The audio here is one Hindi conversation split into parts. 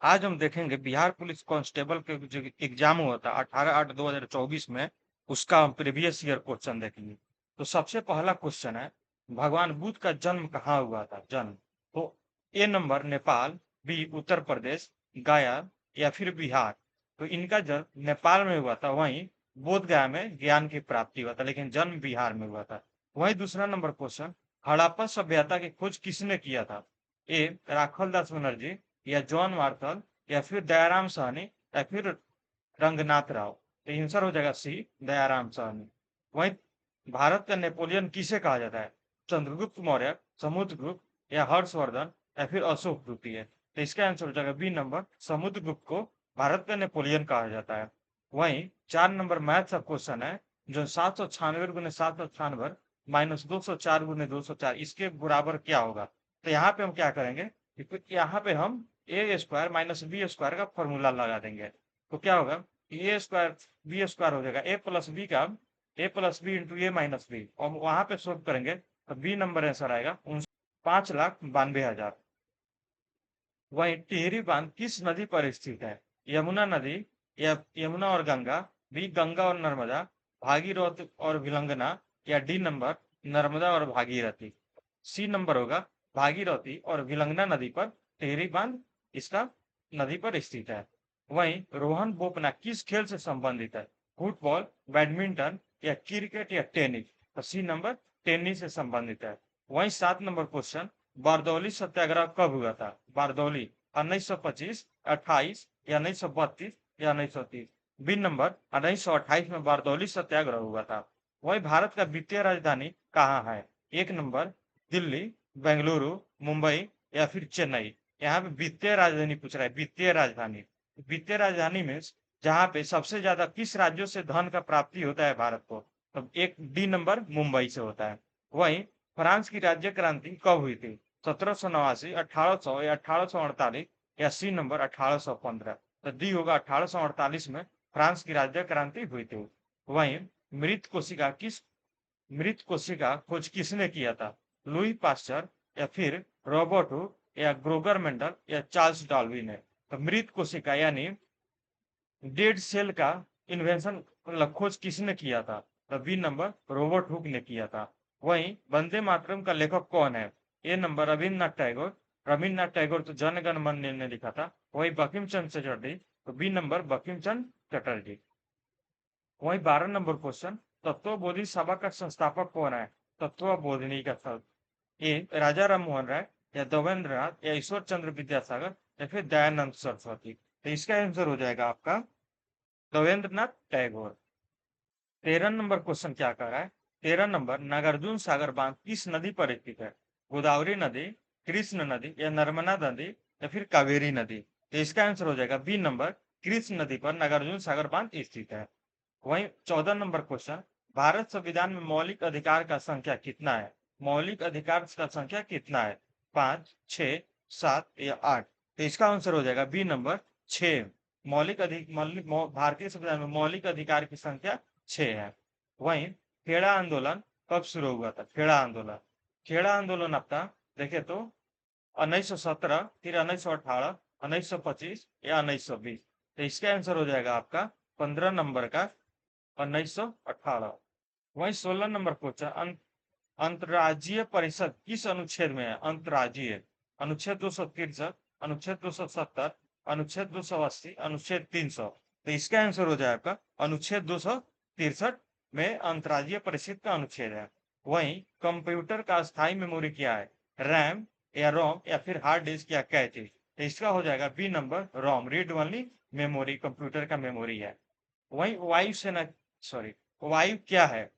आज हम देखेंगे बिहार पुलिस कांस्टेबल के जो एग्जाम हुआ था 18/8/2024 में, उसका हम प्रीवियस ईयर क्वेश्चन देखेंगे। तो सबसे पहला क्वेश्चन है, भगवान बुद्ध का जन्म कहाँ हुआ था? जन्म तो ए नंबर नेपाल, बी उत्तर प्रदेश, गया या फिर बिहार। तो इनका जन्म नेपाल में हुआ था, वहीं बोध गया में ज्ञान की प्राप्ति हुआ था, लेकिन जन्म बिहार में हुआ था। वहीं दूसरा नंबर क्वेश्चन, हड़प्पा सभ्यता की खोज किसने किया था? ए राखल दास बनर्जी या जॉन मार्शल या फिर दयाराम साहनी या फिर रंगनाथ राव। तो आंसर हो जाएगा सी, दयाराम साहनी। वहीं भारत का नेपोलियन किसे कहा जाता है? चंद्रगुप्त मौर्य, समुद्रगुप्त या हर्षवर्धन या फिर अशोक द्वितीय। तो इसका आंसर हो जाएगा बी नंबर, समुद्रगुप्त को भारत का नेपोलियन कहा जाता है। वहीं 4 नंबर मैथ का क्वेश्चन है, जो 796 × 796 -204 × 204 इसके बराबर क्या होगा? तो यहाँ पे हम क्या करेंगे, यहाँ पे हम ए स्क्वायर माइनस बी स्क्वायर का फॉर्मूला लगा देंगे। तो क्या होगा, ए स्क्वायर बी स्क्वायर हो जाएगा ए प्लस बी इंटू ए माइनस बी, और वहां पे सोल्व करेंगे तो बी नंबर आंसर आएगा 5,92,000। वहीं टिहरी बांध किस नदी पर स्थित है? यमुना नदी या यमुना और गंगा, बी गंगा और नर्मदा, भागीरथ और विलंगना या डी नंबर नर्मदा और भागीरथी। सी नंबर होगा भागीरथी और विलंगना नदी पर टिहरी बांध इसका नदी पर स्थित है। वहीं रोहन बोपन्ना किस खेल से संबंधित है? फुटबॉल, बैडमिंटन या क्रिकेट या टेनिस। तो सी नंबर टेनिस से संबंधित है। वहीं 7 नंबर क्वेश्चन, बारदौली सत्याग्रह कब हुआ था? बारदौली 1925, 28 या 1932 या 1930। बी नंबर 1928 में बारदौली सत्याग्रह हुआ था। वही भारत का वित्तीय राजधानी कहाँ है? एक नंबर दिल्ली, बेंगलुरु, मुंबई या फिर चेन्नई। यहाँ पे वित्तीय राजधानी पूछ रहा है, वित्तीय राजधानी। वित्तीय राजधानी में जहाँ पे सबसे ज्यादा किस राज्यों से धन का प्राप्ति होता है भारत को? तो एक डी नंबर मुंबई से होता है। वहीं फ्रांस की राज्य क्रांति कब हुई थी? 1789, 1800 या 1848 या सी नंबर 1815। तो डी होगा 1848 में फ्रांस की राज्य क्रांति हुई थी। वहीं मृत कोशिका खोज किसने किया था? लुई पास्चर या फिर रॉबर्ट हुक या ग्रोगर मेंडल या चार्ल्स डार्विन ने। तो मृत कोशिका यानी डेड सेल का इन्वेंशन मतलब खोज किसने किया था? तो बी नंबर रॉबर्ट हुक ने किया था। वहीं वंदे मातरम का लेखक कौन है? ए नंबर रविन्द्रनाथ टैगोर। रविन्द्रनाथ टैगोर तो जन गण मन ने लिखा था। वही बंकिम चंद्र चटर्जी, तो बी नंबर बंकिम चंद्र चटर्जी। वहीं 12 नंबर क्वेश्चन, तत्वबोधि सभा का संस्थापक कौन है? तत्वबोधिनी का स्थल ए राजा राम मोहन राय या देवेंद्र नाथ या ईश्वर चंद्र विद्यासागर या फिर दयानंद सरस्वती। तो इसका आंसर हो जाएगा आपका देवेंद्र नाथ टैगोर। 13 नंबर क्वेश्चन क्या कर रहा है? 13 नंबर, नागार्जुन सागर बांध किस नदी पर स्थित है? गोदावरी नदी, कृष्ण नदी या नर्मदा नदी या फिर कावेरी नदी। तो इसका आंसर हो जाएगा बी नंबर, कृष्ण नदी पर नागार्जुन सागर बांध स्थित है। वहीं 14 नंबर क्वेश्चन, भारत संविधान में मौलिक अधिकार का संख्या कितना है? मौलिक अधिकार का संख्या कितना है? 5, 6, 7 या 8। तो इसका आंसर हो जाएगा बी नंबर 6। भारतीय संविधान में मौलिक अधिकार की संख्या 6 है। वहीं खेड़ा आंदोलन कब शुरू हुआ था? खेड़ा आंदोलन आपका देखे तो 1917, फिर 1918, 1925 या 1920। तो इसका आंसर हो जाएगा आपका 15 नंबर का 1918। वहीं 16 नंबर क्वेश्चन, अंतर्राज्यीय परिषद किस अनुच्छेद में है? अंतर्राज्यीय अनुच्छेद 263, अनुच्छेद 270, अनुच्छेद 280, अनुच्छेद 300। तो इसका आंसर हो जाए आपका अनुच्छेद 263 में अंतर्राज्यीय परिषद का अनुच्छेद है। वहीं कंप्यूटर का स्थायी मेमोरी क्या है? रैम या रोम या फिर हार्ड डिस्क या कैche। तो इसका हो जाएगा बी नंबर रोम, रीड ओनली मेमोरी कंप्यूटर का मेमोरी है। वहीं वायुसेना सॉरी वायु क्या है?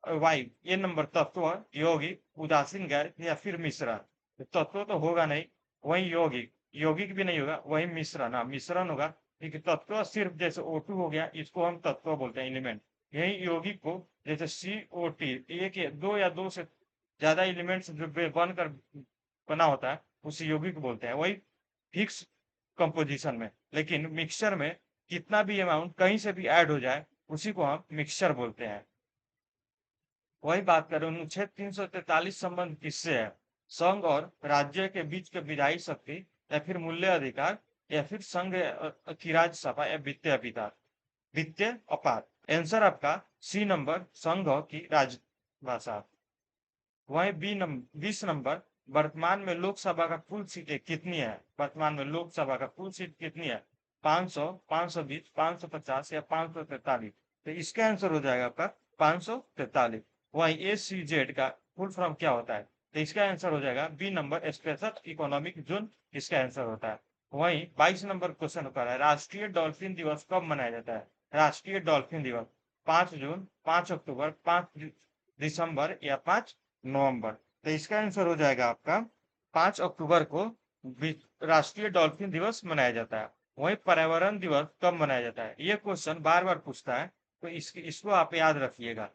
वायु ये नंबर तत्व, यौगिक, उदासीन गैस या फिर मिश्रण। तो तत्व तो होगा नहीं, वही यौगिक, यौगिक भी नहीं होगा, वही मिश्रण, हाँ मिश्रण होगा। क्योंकि तत्व सिर्फ जैसे O2 हो गया, इसको हम तत्व बोलते हैं, एलिमेंट। यही यौगिक को जैसे COT, एक या दो से ज्यादा एलिमेंट्स जो बनकर बना होता है उसे यौगिक बोलते हैं, वही फिक्स कंपोजिशन में। लेकिन मिक्सचर में कितना भी अमाउंट कहीं से भी ऐड हो जाए उसी को हम मिक्सचर बोलते हैं। वही बात करें, अनुच्छेद 343 संबंध किससे है? संघ और राज्य के बीच के विधायी शक्ति या फिर मूल्य अधिकार या फिर संघ की राज्यसभा या वित्तीय विभाग, वित्तीय अपार। आंसर आपका सी नंबर संघ की राजभाषा। वहीं 20 नंबर, वर्तमान में लोकसभा का कुल सीटें कितनी है? वर्तमान में लोकसभा का कुल सीट कितनी है? 500, 520, 550 या 543। तो इसका आंसर हो जाएगा आपका 543। वहीं एसीजेड का फुल फॉर्म क्या होता है? तो इसका आंसर हो जाएगा B number special economic zone, इसका आंसर होता है। वहीं 22 नंबर क्वेश्चन होता है, राष्ट्रीय डॉल्फिन दिवस कब मनाया जाता है? राष्ट्रीय डॉल्फिन दिवस 5 जून, 5 अक्टूबर, 5 दिसंबर या 5 नवंबर। तो इसका आंसर हो जाएगा आपका 5 अक्टूबर को राष्ट्रीय डॉल्फिन दिवस मनाया जाता है। वहीं पर्यावरण दिवस कब मनाया जाता है? ये क्वेश्चन बार बार पूछता है, तो इसको आप याद रखिएगा।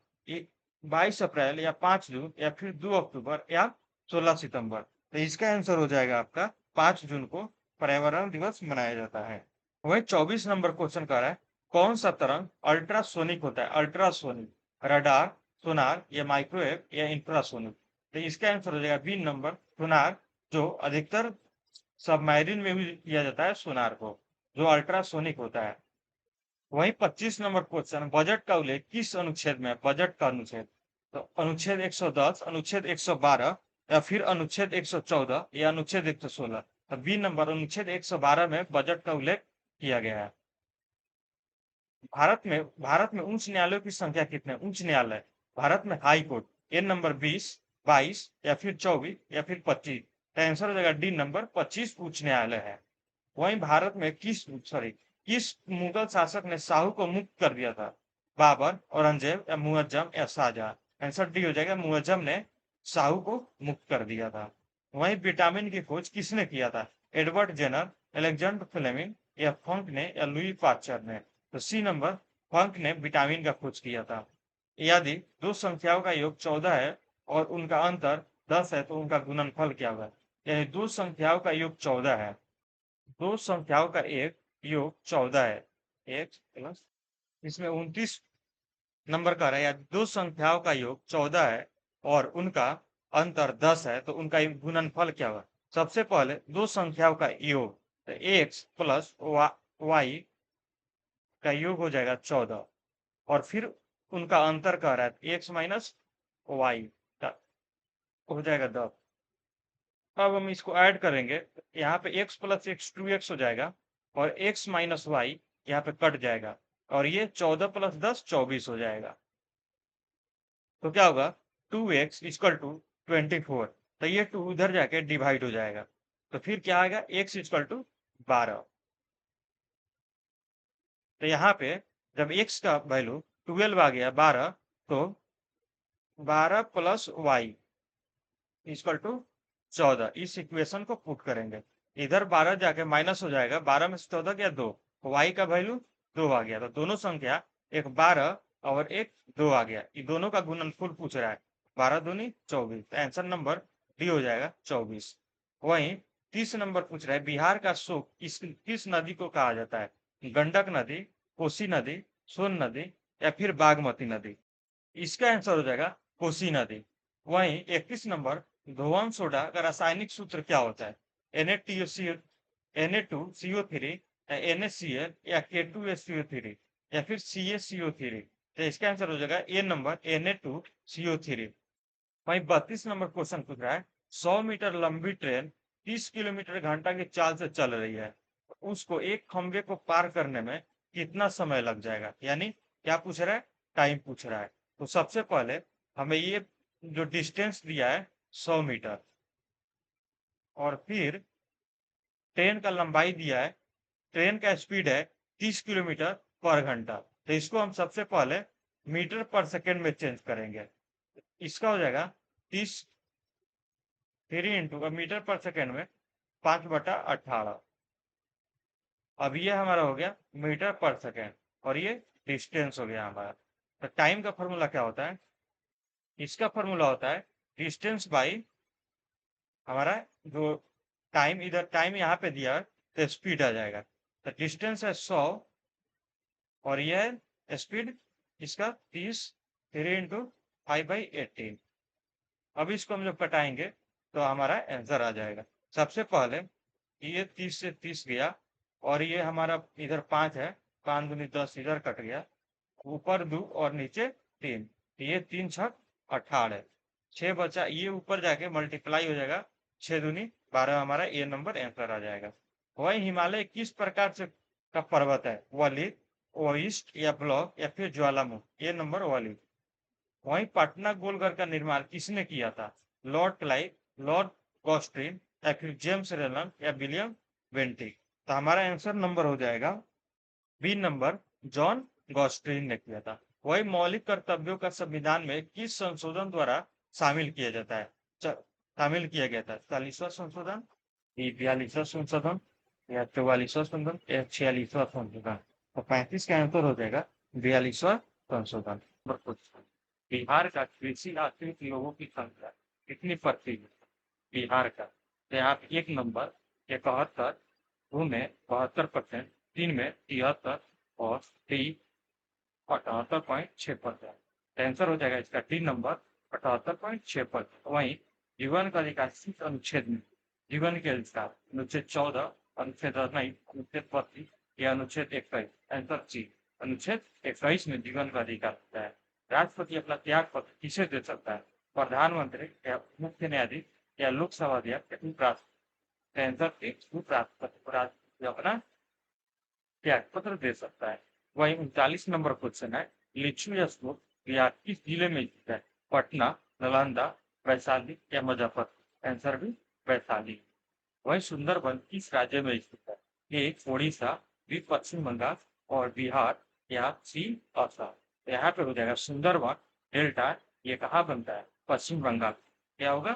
22 अप्रैल या 5 जून या फिर 2 अक्टूबर या 16 सितंबर। तो इसका आंसर हो जाएगा आपका 5 जून को पर्यावरण दिवस मनाया जाता है। वही 24 नंबर क्वेश्चन कर रहा है, कौन सा तरंग अल्ट्रासोनिक होता है? अल्ट्रासोनिक, रडार, सोनार या माइक्रोवेव या इंफ्रासोनिक। तो इसका आंसर हो जाएगा बी नंबर सोनार, जो अधिकतर सबमरीन में भी किया जाता है सोनार को, जो अल्ट्रासोनिक होता है। वहीं 25 नंबर क्वेश्चन, बजट का उल्लेख किस अनुच्छेद में है? बजट का अनुच्छेद, तो अनुच्छेद 110, अनुच्छेद 112 या फिर अनुच्छेद 114 या अनुच्छेद 116। तो बी नंबर अनुच्छेद 112 में बजट का उल्लेख किया गया है। भारत में उच्च न्यायालयों की संख्या कितने? उच्च न्यायालय भारत में हाई कोर्ट, ए नंबर 20, 22 या फिर 24 या फिर 25। तो आंसर हो जाएगा डी नंबर 25 उच्च न्यायालय है। वहीं भारत में किस मुगल शासक ने शाहू को मुक्त कर दिया था? बाबर, औरंगजेब या मुअज्जम या शाहजहां। आंसर डी हो जाएगा, मुअज्जम ने शाहू को मुक्त कर दिया था। वहीं विटामिन की खोज किसने किया था? एडवर्ड जेनर, एलेक्जेंडर फ्लेमिंग या फंक ने या लुई पाश्चर ने। तो सी नंबर फंक ने विटामिन का खोज किया था। यदि दो संख्याओं का योग 14 है और उनका अंतर 10 है, तो उनका गुणनफल क्या होगा? यानी दो संख्याओं का योग 14 है, दो संख्याओं का एक योग 14 है, एक प्लस, इसमें 29 नंबर का रहा है, या दो संख्याओं का योग 14 है और उनका अंतर 10 है, तो उनका गुणनफल क्या होगा? सबसे पहले दो संख्याओं का योग, तो एक्स प्लस वाई का योग हो जाएगा 14, और फिर उनका अंतर कह रहा है एक्स माइनस वाई का हो जाएगा 10। अब हम इसको ऐड करेंगे, यहाँ पे x प्लस एक्स 2x हो जाएगा और x माइनस वाई यहाँ पे कट जाएगा, और ये 14 प्लस 10 24 हो जाएगा। तो क्या होगा? 2x equal to 24। तो ये 2 उधर जाके डिवाइड हो जाएगा, तो फिर क्या आएगा? x equal to 12। तो यहाँ पे जब x का वैल्यू 12 आ गया 12, तो 12 प्लस वाई इक्वल टू 14, इस इक्वेशन को पुट करेंगे। इधर 12 जाके माइनस हो जाएगा, 12 में से 14 गया 2, वाई का वैल्यू 2 आ गया। तो दोनों संख्या एक 12 और एक 2 आ गया, ये दोनों का गुणनफल पूछ रहा है। 12 दूनी 24, तो आंसर नंबर डी हो जाएगा 24। वहीं 30 नंबर पूछ रहा है, बिहार का शोक किस नदी को कहा जाता है? गंडक नदी, कोसी नदी, सोन नदी या फिर बागमती नदी। इसका आंसर हो जाएगा कोसी नदी। वहीं 31 नंबर, धोवन सोडा का रासायनिक सूत्र क्या होता है? Na2CO3 या NaCl या K2SCO3 या फिर CaCO3। तो इसका आंसर हो जाएगा ए नंबर Na2CO3। वहीं 32 नंबर क्वेश्चन पूछ रहा है, 100 मीटर लंबी ट्रेन 30 किलोमीटर घंटा की चाल से चल रही है, उसको एक खंबे को पार करने में कितना समय लग जाएगा? यानी क्या पूछ रहा है? टाइम पूछ रहा है। तो सबसे पहले हमें ये जो डिस्टेंस दिया है 100 मीटर, और फिर ट्रेन का लंबाई दिया है, ट्रेन का स्पीड है 30 किलोमीटर पर घंटा। तो इसको हम सबसे पहले मीटर पर सेकेंड में चेंज करेंगे। इसका हो जाएगा 30 3 इंटू मीटर पर सेकेंड में 5/18। अब ये हमारा हो गया मीटर पर सेकेंड, और ये डिस्टेंस हो गया हमारा। तो टाइम का फॉर्मूला क्या होता है? इसका फॉर्मूला होता है डिस्टेंस बाई हमारा जो टाइम, इधर टाइम यहाँ पे दिया है तो स्पीड आ जाएगा। तो डिस्टेंस है 100 और यह स्पीड इसका 30, 3 इंटू 5/18। अब इसको हम जब कटाएंगे तो हमारा आंसर आ जाएगा। सबसे पहले ये 30 से 30 गया, और ये हमारा इधर 5 है, 5 दूनी 10 इधर कट गया, ऊपर 2 और नीचे 3, ये 3 छक 18 है, 6 बचा, ये ऊपर जाके मल्टीप्लाई हो जाएगा, 6 दूनी 12 हमारा ये नंबर आंसर आ जाएगा। वही हिमालय किस प्रकार से का पर्वत है? वलित, ओइस्ट या ब्लॉक या फिर ज्वालामुखी? ये नंबर वलित। वहीं पटना गोलघर का निर्माण किसने किया था? लॉर्ड क्लाइव, लॉर्ड गॉस्ट्रिन या फिर जेम्स रेलन या विलियम बेंटिक? तो हमारा आंसर नंबर हो जाएगा बी नंबर, जॉन गॉस्ट्रिन ने किया था। वही मौलिक कर्तव्यों का संविधान में किस संशोधन द्वारा शामिल किया जाता है? शामिल किया गया था 40वां संशोधन, 42वां संशोधन या 44वां संशोधन या 46वां संशोधन? तो 35 का आंसर हो जाएगा 42वां संशोधन। बिहार का कृषि आश्रित लोगों की संख्या कितनी प्रतिशत? बिहार का, तो यहाँ पे एक नंबर 71, 2 में 72%, 3 में 73 और 3 78.6%। आंसर हो जाएगा इसका 3 नंबर 78.6%। वहीं जीवन का अधिकार किस अनुच्छेद में? जीवन के अधिकार अनुच्छेद 14, अनुच्छेद 19, अनुच्छेद 32 या अनुच्छेद 21? आंसर सी, अनुच्छेद 21 में जीवन का अधिकार होता है। राष्ट्रपति अपना त्याग पत्र किसे दे सकता है? प्रधानमंत्री या मुख्य न्यायाधीश या लोकसभा अध्यक्ष या उपराष्ट्रपति? आंसर सी, उपराष्ट्रपति अपना त्याग पत्र दे सकता है। वही 39 नंबर क्वेश्चन है, लिचू या स्तूप बिहार किस जिले में स्थित है? पटना, नालंदा, वैशाली या मुजफ्फरपुर? आंसर भी वैशाली। वही सुंदरबन किस राज्य में स्थित है? ए ओडिशा, बी पश्चिम बंगाल और बिहार या सी असम? यहाँ पे हो जाएगा सुंदरबन डेल्टा, ये कहाँ बनता है? पश्चिम बंगाल। क्या होगा?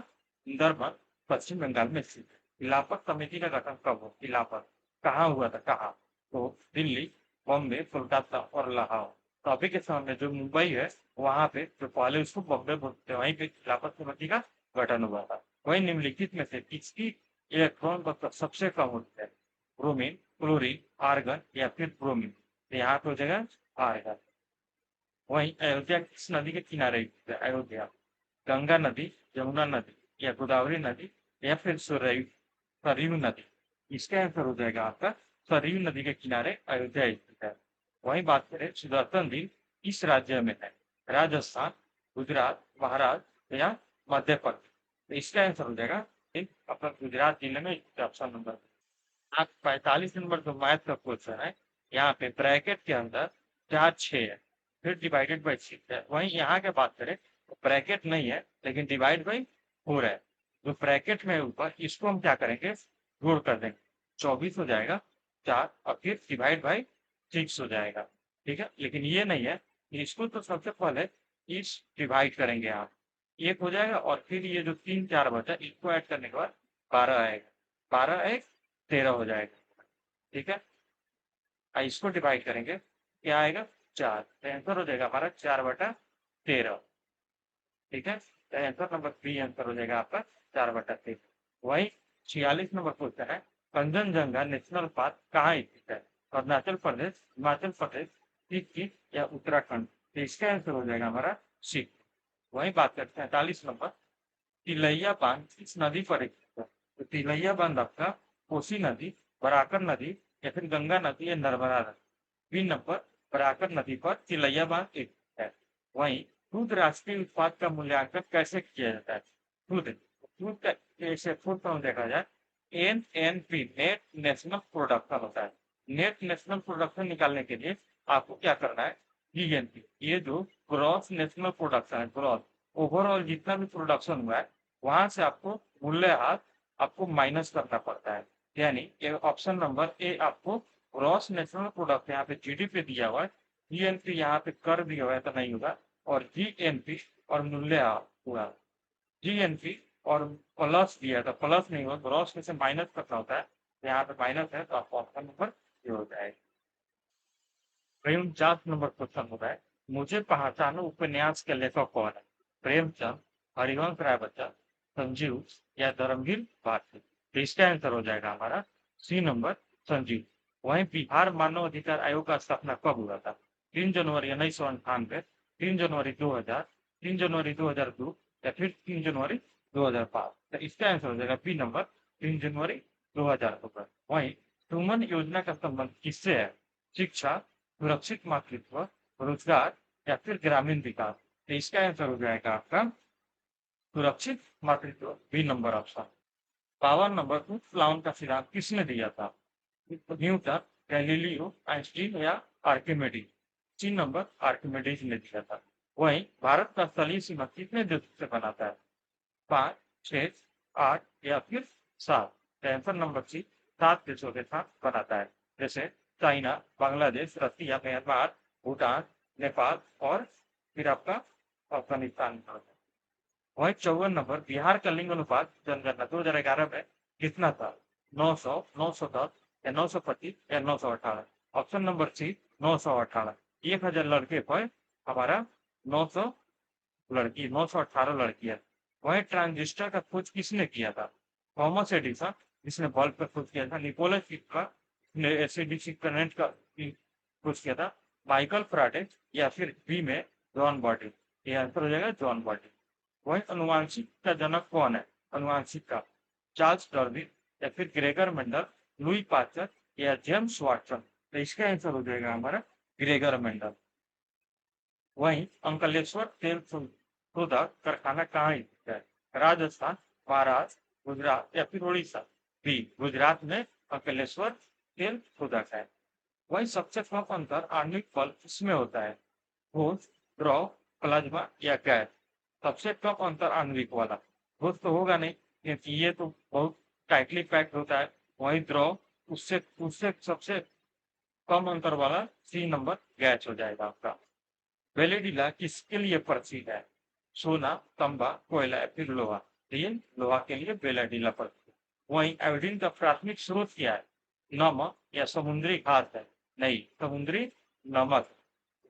सुंदरबन पश्चिम बंगाल में स्थित है। खिलाफत समिति का गठन कब हो? खिलाफत कहाँ हुआ था? कहाँ? तो दिल्ली, बॉम्बे, कोलकाता और लाहौर। तो अभी के समय में जो मुंबई है वहां पे, जो पहले उसको बॉम्बे बोलते हैं, वहीं पे खिलाफत समिति का गठन हुआ था। वही निम्नलिखित में से किसकी इलेक्ट्रॉन घनत्व सबसे कम होता है? ब्रोमीन, क्लोरीन, आर्गन या फिर ब्रोमीन? तो यहाँ पे हो जाएगा आर्गन। वहीं अयोध्या किस नदी के किनारे स्थित है? अयोध्या गंगा नदी, यमुना नदी या गोदावरी नदी या फिर सरयू नदी? इसका आंसर हो जाएगा आपका सरयू नदी के किनारे अयोध्या स्थित है। वहीं बात करें सुदर्शन दिन किस राज्य में है? राजस्थान, गुजरात, महाराष्ट्र या मध्य प्रदेश? तो इसका आंसर हो जाएगा अपना गुजरात जिले में ऑप्शन नंबर। आप 45 नंबर जो मैथ का क्वेश्चन है, यहाँ पे ब्रैकेट के अंदर 4 6 है, फिर डिवाइडेड बाई 6 है। वहीं यहाँ के बात करें तो ब्रैकेट नहीं है लेकिन डिवाइड बाई 4 है। जो ब्रैकेट में ऊपर इसको हम क्या करेंगे? जोड़ कर देंगे, 24 हो जाएगा 4 और फिर डिवाइड बाई 6 हो जाएगा। ठीक है, लेकिन ये नहीं है, इसको तो सबसे पहले इस डिवाइड करेंगे आप, एक हो जाएगा और फिर ये जो 3 4 बचा इसको ऐड करने के बाद 12 आएगा, 12 एक 13 हो जाएगा। ठीक है, इसको डिवाइड करेंगे, क्या आएगा? 4। तो आंसर हो जाएगा हमारा 4/13। ठीक है, तो आंसर नंबर बी आंसर हो जाएगा आपका 4/13। वही 46 नंबर क्वेश्चन है, कंचनजंगा नेशनल पार्क कहाँ स्थित है? अरुणाचल प्रदेश, हिमाचल प्रदेश, सिक्किम या उत्तराखंड? तो इसका आंसर हो जाएगा हमारा सिक्किम। वही बात करते हैं 45 नंबर, तिलैया बांध किस नदी पर स्थित है? तो तिलैया बांध आपका कोसी नदी, बराकर नदी या फिर गंगा नदी या नर्मदा नदी? बी नंबर, बराकर नदी पर तिलैया बांध स्थित है। वहीं दूध राष्ट्रीय उत्पाद का मूल्यांकन कैसे किया जाता है? दूध दूध का ऐसे फुल फॉर्म देखा जाए, NNP नेट नेशनल प्रोडक्शन होता है। नेट नेशनल प्रोडक्शन निकालने के लिए आपको क्या करना है? GNP, ये जो ग्रॉस नेशनल प्रोडक्शन है, ग्रॉस ओवरऑल जितना भी प्रोडक्शन हुआ है वहां से आपको मूल्यह्रास आपको माइनस करना पड़ता है। यानी ऑप्शन नंबर ए आपको ग्रॉस नेशनल प्रोडक्ट, यहाँ पे GDP दिया हुआ है, GNP यहाँ पे कर दिया हुआ है तो नहीं होगा, और GNP और मूल्यह्रास हुआ, GNP और प्लस दिया था, प्लस नहीं होगा, ग्रॉस में से माइनस करना होता है, तो यहाँ पे माइनस है तो आपको ऑप्शन नंबर ये हो जाएगा। 49 नंबर क्वेश्चन होता है, मुझे पहचानो उपन्यास के लेखक कौन है? प्रेमचंद, हरिवंश राय बच्चन, संजीव या धर्मवीर भारती? तो इसका आंसर हो जाएगा हमारा सी नंबर, संजीव। वहीं बिहार मानव अधिकार आयोग का स्थापना कब हुआ था? 3 जनवरी 1998, 3 जनवरी 2000, 3 जनवरी 2002 या फिर 3 जनवरी 2005? तो इसका आंसर हो जाएगा बी नंबर, 3 जनवरी 2000 होगा। वहीं ट्रूमन योजना का संबंध किससे है? शिक्षा, सुरक्षित मातृत्व, रोजगार या फिर ग्रामीण विकास? तो इसका आंसर हो जाएगा आपका सुरक्षित मातृत्व, B number option. Power number 2, प्लाउन का सिद्धांत किसने दिया था? न्यूटन, गैलीलियो, आइंस्टीन या आर्किमिडीज? 3 नंबर आर्किमिडीज ने दिया था। वहीं भारत का स्थलीय सीमा कितने देशों से बनाता है? 5, 6, 8 या फिर 7? आंसर नंबर सी, 7 देशों के साथ बनाता है, जैसे चाइना, बांग्लादेश, रसिया, म्यांमार, भूटान, नेपाल और फिर आपका अफगानिस्तान। वही 54 नंबर, बिहार का लिंग अनुपात जनगणना 2011 में कितना था? 900, 910 या 925 या 918? Option number C, 918। 1000 लड़के पर हमारा 900 लड़की, 918 लड़कियां। वही ट्रांजिस्टर का खोज किसने किया था? थॉमस एडिसन, जिसने बल्ब का खोज किया था। निकोलस टेस्ला ने एसिडिक करंट का खोज किया था। माइकल फ्राडे या फिर बी में जॉन बर्डिन? ये आंसर हो जाएगा जॉन बर्डिन। वही अनुवांशिक का जनक कौन है? अनुवांशिक का चार्ल्स डार्विन या फिर ग्रेगर मेंडल, लुई पास्चर या जेम्स वाटसन? तो इसका आंसर हो जाएगा हमारा ग्रेगर मेंडल। वहीं अंकलेश्वर तेल शोधक कारखाना कहाँ स्थित है? राजस्थान, महाराष्ट्र, गुजरात या फिर उड़ीसा? बी, गुजरात में अंकलेश्वर तेल शोधक है। वही सबसे कम अंतर आणविक बल किसमें होता है? ठोस, द्रव, प्लाज्मा या गैस? सबसे कम अंतर आणविक वाला ठोस तो होगा नहीं, क्योंकि ये तो बहुत टाइटली पैक्ड होता है। वही द्रव, उससे उससे सबसे कम अंतर वाला 3 नंबर गैस हो जाएगा आपका। वेलेडिला किसके लिए प्रसिद्ध है? सोना, तांबा, कोयला या फिर लोहा? तो ये लोहा के लिए वेलेडिला प्रसिद्ध। वहीं आयोडीन का प्राथमिक स्रोत क्या है? नमक या समुद्री घास है? नहीं, समुद्री नमक।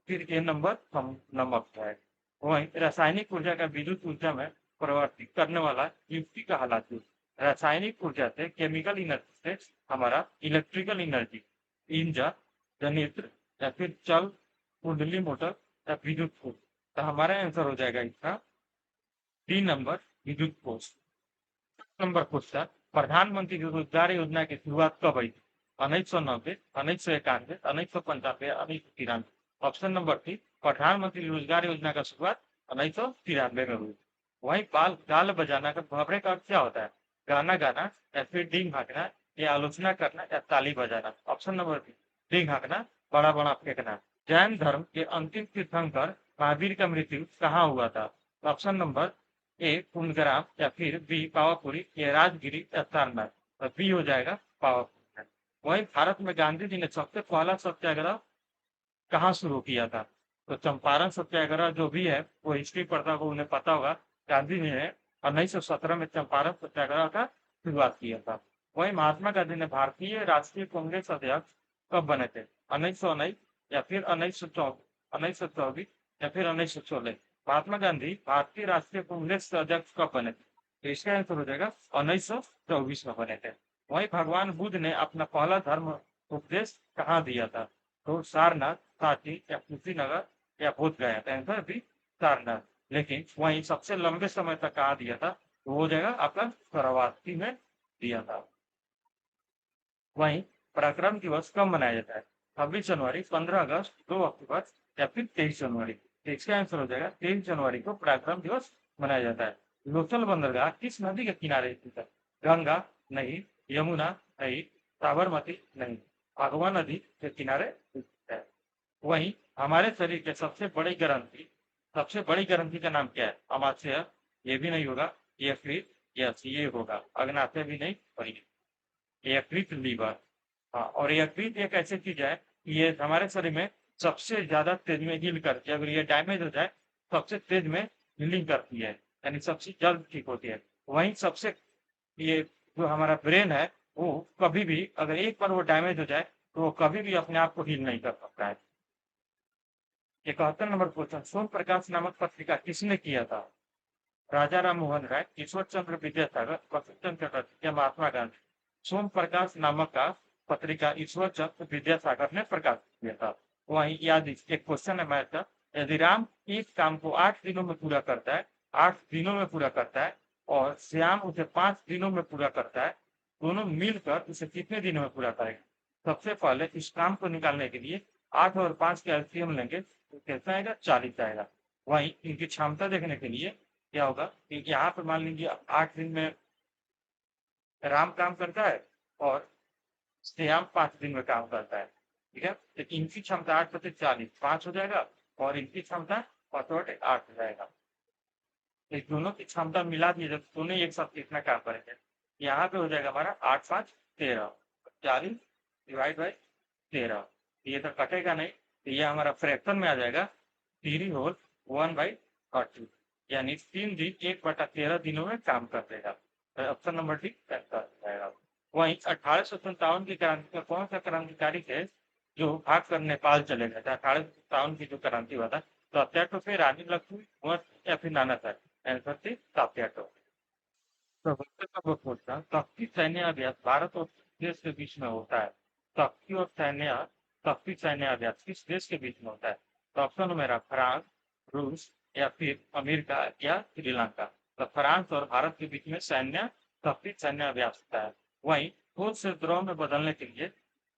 फिर ये नंबर नमक है। वहीं रासायनिक ऊर्जा का विद्युत ऊर्जा में परिवर्तित करने वाला युक्ति कहलाती है। रासायनिक ऊर्जा से, केमिकल एनर्जी से हमारा इलेक्ट्रिकल एनर्जी, इंजन, जनित्र या फिर चल कुंडली मोटर या विद्युत कोष? तो हमारा आंसर हो जाएगा इसका 3 नंबर विद्युत कोष। नंबर क्वेश्चन, प्रधानमंत्री रोजगार योजना की शुरुआत कब हुई थी? 1990, 1991, 1995, 1993? ऑप्शन नंबर 3, प्रधानमंत्री रोजगार योजना का शुरुआत 1993 में हुई। वहीं बाल गाल बजाना का मुहावरे का अर्थ क्या होता है? गाना गाना या फिर डींग हाँकना या आलोचना करना या ताली बजाना? ऑप्शन नंबर 3, डींग हाँकना, बड़ा बड़ा फेंकना। जैन धर्म के अंतिम तीर्थंकर महावीर का मृत्यु कहाँ हुआ था? ऑप्शन नंबर ए, कुंदग्राम या फिर बी, पावापुरी या राजगिरी या सारनाथ? तो बी हो जाएगा पावापुरी। वहीं भारत में गांधी जी ने सबसे पहला सत्याग्रह कहाँ शुरू किया था? तो चंपारण सत्याग्रह जो भी है, वो हिस्ट्री पढ़ता को उन्हें पता होगा। गांधी जी ने 1917 में चंपारण सत्याग्रह का शुरुआत किया था। वहीं महात्मा गांधी ने भारतीय राष्ट्रीय कांग्रेस अध्यक्ष कब बने थे? 1919 या फिर 1924 या फिर 1916? महात्मा गांधी भारतीय राष्ट्रीय कांग्रेस के अध्यक्ष कब बने थे? तो इसका आंसर हो जाएगा 1924 में बने थे। वहीं भगवान बुद्ध ने अपना पहला धर्म उपदेश कहाँ दिया था? तो सारनाथ, साथी या कुशीनगर या बोध गया? तो आंसर भी सारनाथ। लेकिन वहीं सबसे लंबे समय तक कहाँ दिया था? तो हो जाएगा आपका शरावती में दिया था। वहीं पराक्रम दिवस कब मनाया जाता है? 26 जनवरी, 15 अगस्त, 2 अक्टूबर या फिर 23 जनवरी? तो इसका आंसर हो जाएगा 23 जनवरी को पराक्रम दिवस मनाया जाता है। लोथल बंदरगाह किस नदी के किनारे स्थित है? गंगा नहीं, यमुना नहीं, साबरमती नहीं, भगवा नदी के किनारे स्थित है। वहीं हमारे शरीर के सबसे बड़ी ग्रंथि का नाम क्या है? अमाशय, ये भी नहीं होगा। यकृत, यस ये होगा। अग्नाशय भी नहीं, और यकृत लीवर। हाँ, और यकृत एक ऐसी चीज है, ये हमारे शरीर में सबसे ज्यादा तेज में हील करती है। अगर ये डैमेज हो जाए, सबसे तेज में हीलिंग करती है, यानी सबसे जल्द ठीक होती है। वहीं सबसे ये जो हमारा ब्रेन है, वो कभी भी अगर एक बार वो डैमेज हो जाए, तो वो कभी भी अपने आप को हील नहीं कर सकता है। 71 नंबर क्वेश्चन, सोम प्रकाश नामक पत्रिका किसने किया था? राजा राम मोहन राय, ईश्वर चंद्र विद्यासागर, बसंत चंद्र चटर्जी या महात्मा गांधी? सोम प्रकाश नामक का पत्रिका ईश्वर चंद्र विद्यासागर ने प्रकाशित किया था। वहीं याद एक क्वेश्चन है मैथ का, यदि राम इस काम को 8 दिनों में पूरा करता है, 8 दिनों में पूरा करता है, और श्याम उसे 5 दिनों में पूरा करता है, दोनों मिलकर उसे कितने दिनों में पूरा करेगा? सबसे पहले इस काम को निकालने के लिए 8 और 5 का एलसीएम लेंगे तो कितना आएगा, 40 आएगा। वहीं इनकी क्षमता देखने के लिए क्या होगा कि यहाँ पे मान लीजिए 8 दिन में राम काम करता है और श्याम 5 दिन में काम करता है, ठीक है। तो इनकी क्षमता 8 बटे 40 5 हो जाएगा और इनकी क्षमता 5 बटे 8 हो जाएगा। तो इस दोनों की क्षमता मिला दिए जब दोनों एक साथ कितना काम करेंगे, यहाँ पे हो जाएगा हमारा 8 5 13, 40 डिवाइड बाई 13, ये तो कटेगा नहीं, तो ये हमारा फ्रैक्शन में आ जाएगा 3 होल 1/30, यानी 3 दिन 1/13 दिनों में काम कर देगा। तो ऑप्शन नंबर डी कर जाएगा। वहीं 1857 की क्रांति में कौन सा क्रांतिकारी थे जो भाग कर नेपाल चले गए थे? 1857 की जो क्रांति हुआ था, तो तात्याटो थे, रानी लक्ष्मी या फिर नाना साहब? आंसर थी तात्याटो। तो बच्चे का वो पूछता, कफ्ती सैन्य अभ्यास भारत और देश के बीच में होता है। कफ्ती सैन्य अभ्यास किस देश के बीच में होता है? तो ऑप्शन है मेरा फ्रांस, रूस या फिर अमेरिका या श्रीलंका। तो फ्रांस और भारत के बीच में कफ्ती सैन्य अभ्यास होता है। वहीं ठोस से द्रव में बदलने के लिए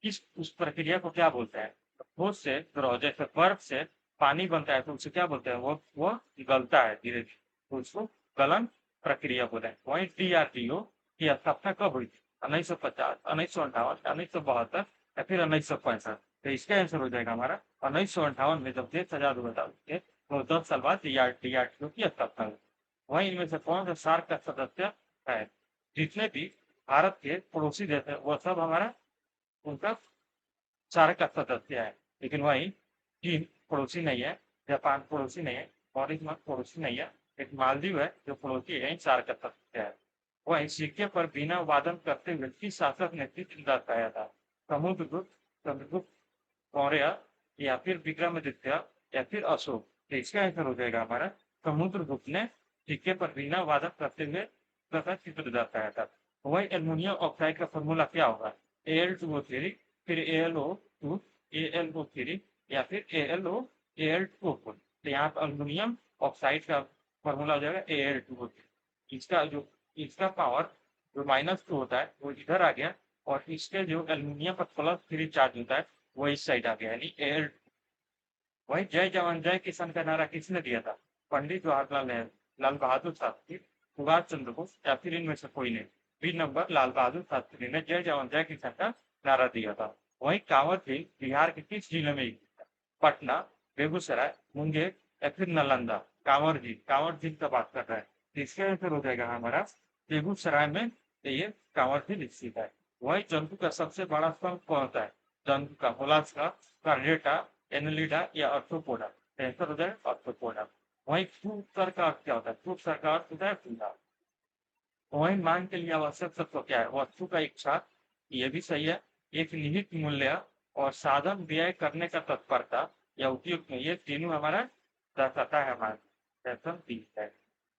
किस उस प्रक्रिया को क्या बोलते हैं? तो ठोस से द्रव, जैसे बर्फ से पानी बनता है तो उसे क्या बोलते हैं? वो गलता है धीरे धीरे, तो उसको गलन प्रक्रिया बोले। वहीं डीआरडीओ की स्थापना कब हुई थी? 1950, 1958, 1972 या फिर 1965? तो इसका आंसर हो जाएगा हमारा 1958 में, जब देश आजाद हुआ था उसके तो 10 साल बाद डीआरडीओ की स्थापना हुई। वहीं इनमें से कौन सा सार्क का सदस्य है? जितने भी भारत के पड़ोसी देश है वो सब हमारा उनका सार्क का सदस्य है। लेकिन वहीं चीन पड़ोसी नहीं है, जापान पड़ोसी नहीं है, मॉरिशस पड़ोसी नहीं है, एक मालदीव है जो पड़ोसी है, सार्क का सदस्य है। वहीं सिक्के पर बिना वादन करते हुए किस शासक ने चित्र दर्शाया था? समुद्रगुप्त, चंद्रगुप्त मौर्य या फिर विक्रमादित्य या फिर अशोक? तो इसका आंसर हो जाएगा हमारा समुद्रगुप्त ने सिक्के पर बिना वादन करते हुए तथा चित्र दर्शाया था। वही एल्युमिनियम ऑक्साइड का फॉर्मूला क्या होगा? Al2O3, फिर AlO2, AlO3 या फिर AlO, Al2O4? तो यहाँ पर एल्युमिनियम ऑक्साइड का फॉर्मूला हो जाएगा Al2O3। इसका पावर जो -2 होता है वो इधर आ गया और इसके जो एल्युमिनियम पर +3 चार्ज होता है वो इस साइड आ गया, यानी Al। वही जय जवान जय किसान का नारा किसने दिया था? पंडित जवाहरलाल नेहरू, लाल बहादुर शास्त्री, सुभाष चंद्र बोस या फिर इनमें से कोई नहीं? बी नंबर लाल बहादुर शास्त्री ने जय जवान जय किसान का नारा दिया था। वही कांवर झील बिहार के किस जिले में स्थित है? पटना, बेगूसराय, मुंगेर या फिर नालंदा? कांवर झील का बात कर रहा है, तो इसका आंसर हो जाएगा हमारा बेगूसराय में ये कांवर झील स्थित है। वही जंतु का सबसे बड़ा स्तंभ कौन सा है? जंतु का मोलास्का, कार्डेटा, एनेलिडा या अर्थ्रोपोडा? आंसर हो जाएगा अर्थ्रोपोडा। वहीं खूब सर का अर्थ क्या होता है? खूब सर का अर्थ होता है फूला। वहीं मांग के लिए आवश्यक तत्व क्या है? वस्तु का इच्छा, ये भी सही है, एक निहित मूल्य और साधन व्यय करने का तत्परता या उपयुक्त में, ये तीनों हमारा दर्शाता है हमारा ऑप्शन 30 है।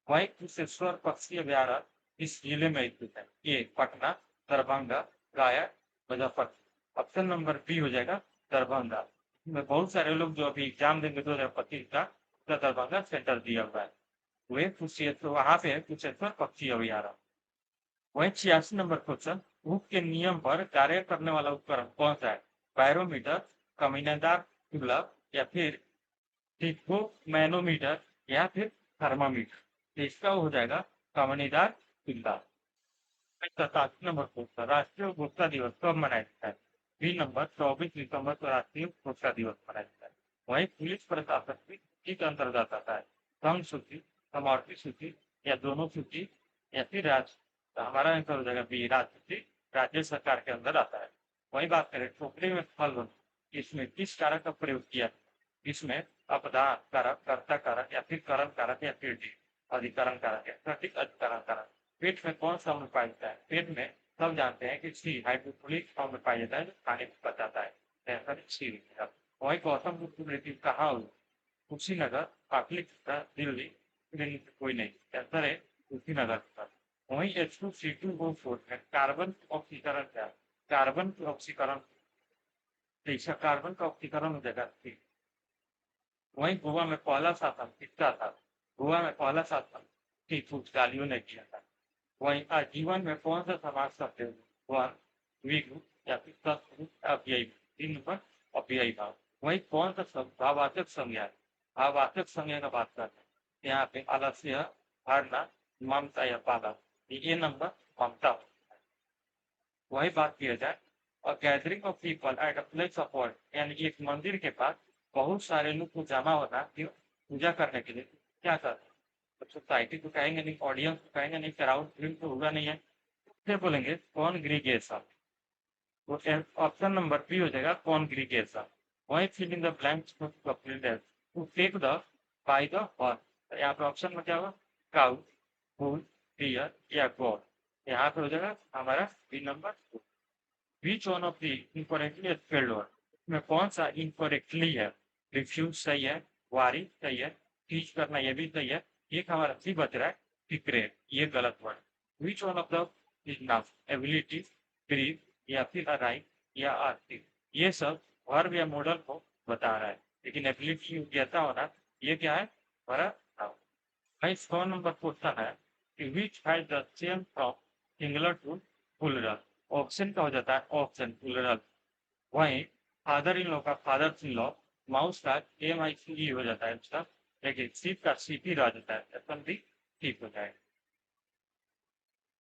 वहीं कुशेश्वर पक्षी अभ्यारण्य इस जिले में स्थित है? ए पटना, दरभंगा, गया, मुजफ्फरपुर? ऑप्शन नंबर बी हो जाएगा दरभंगा। में बहुत सारे लोग जो अभी एग्जाम देंगे 2025 का, उसका दरभंगा सेंटर दिया हुआ है। वे कुशेश्वर, वहां पे कुशेश्वर पक्षी अभ्यारण्य। वहीं 86 नंबर क्वेश्चन, हुक के नियम पर कार्य करने वाला उपकरण कौन सा है? बैरोमीटर, कमीनादार तुलक या फिर मैनोमीटर या फिर थर्मामीटर? तो इसका हो जाएगा कमीनादार तुलक। 87 नंबर क्वेश्चन, राष्ट्रीय उपभोक्ता दिवस कब मनाया जाता है? बी नंबर 24 दिसंबर को राष्ट्रीय उपभोक्ता दिवस मनाया जाता है। वहीं पुलिस प्रशासन भी किस अंतर्गत आता है? संघ सूची, समवर्ती सूची या दोनों सूची या फिर राज्य? तो हमारा आंसर हो जाएगा बी राज्य सूची, राज्य सरकार के अंदर आता है। वही बात करें टोकरी में फल बन, इसमें किस कारक का प्रयोग किया? इसमें अपदान कारक, कर्ता कारक या फिर करण कारक या फिर डी अधिकरण कारक या सटीक अधिकरण कारक? पेट में कौन सा अम्ल पाया जाता है? पेट में सब जानते हैं कि सी हाइड्रोक्लोरिक अम्ल पाया जाता है जो खाने को बचाता है, ऐसा सी लिखेगा। वही गौतम बुद्ध की मृत्यु कहाँ हुई? कुशीनगर, पाटलिपुत्र, दिल्ली, कोई नहीं? आंसर है कुशीनगर पर। वहीं H2CO4 है कार्बन ऑक्सीकरण क्या? कार्बन की ऑक्सीकरण, इसका कार्बन का ऑक्सीकरण हो जाएगा। वहीं गोवा में पहला शासन किसका था? गोवा में पहला शासन की पुर्तगालियों ने किया था। वहीं आजीवन में कौन सा समाज करते हुए? वन विगु, या फिर तत्पुरुष अव्ययी भाव। 3 नंबर अव्ययी भाव। वही कौन सा शब्द भाववाचक संज्ञा है? भाववाचक संज्ञा का बात करते हैं। यहाँ पे आलस्य, हरना, ममता या पाला, ये नंबर ममता होता है। वही बात किया जाए और gathering of people at a place of work, यानी एक मंदिर के पास बहुत सारे लोग को जमा होना क्यों? पूजा करने के लिए। क्या करते हैं? तो सोसाइटी को कहेंगे नहीं, ऑडियंस को कहेंगे नहीं, क्राउड फिल्म तो होगा नहीं है, फिर बोलेंगे कॉन्ग्रीगेशन। तो ऑप्शन नंबर बी हो जाएगा कॉन्ग्रीगेशन। वही fill in the blanks to take the by the horn. तो यहाँ पे ऑप्शन में क्या होगा? काउ, बुल, डियर या गॉड। यहाँ पे हो जाएगा हमारा B number. Which one of the incorrectly spelled word, में कौन सा इनकरेक्टली है? रिफ्यूज सही है, वारी सही है, टीच करना ये भी सही है। एक हमारा सी बच रहा है डिक्लेयर, ये गलत word. Which one of the is not ability, brief या फिर अराइव या आर्थिक। ये सब वर्ब या मॉडल को बता रहा है, लेकिन एबिलिटी योग्यता होना ये क्या है? हमारा नाउन। भाई 100 नंबर क्वेश्चन है कि which has the same from singular to plural. Option का हो जाता है ऑप्शन प्लूरल। वहीं फादर इन लॉ का फादर्स इन लॉ, माउस का MICE हो जाता है उसका, लेकिन सीप का सीपी रह जाता है। ठीक हो जाएगा।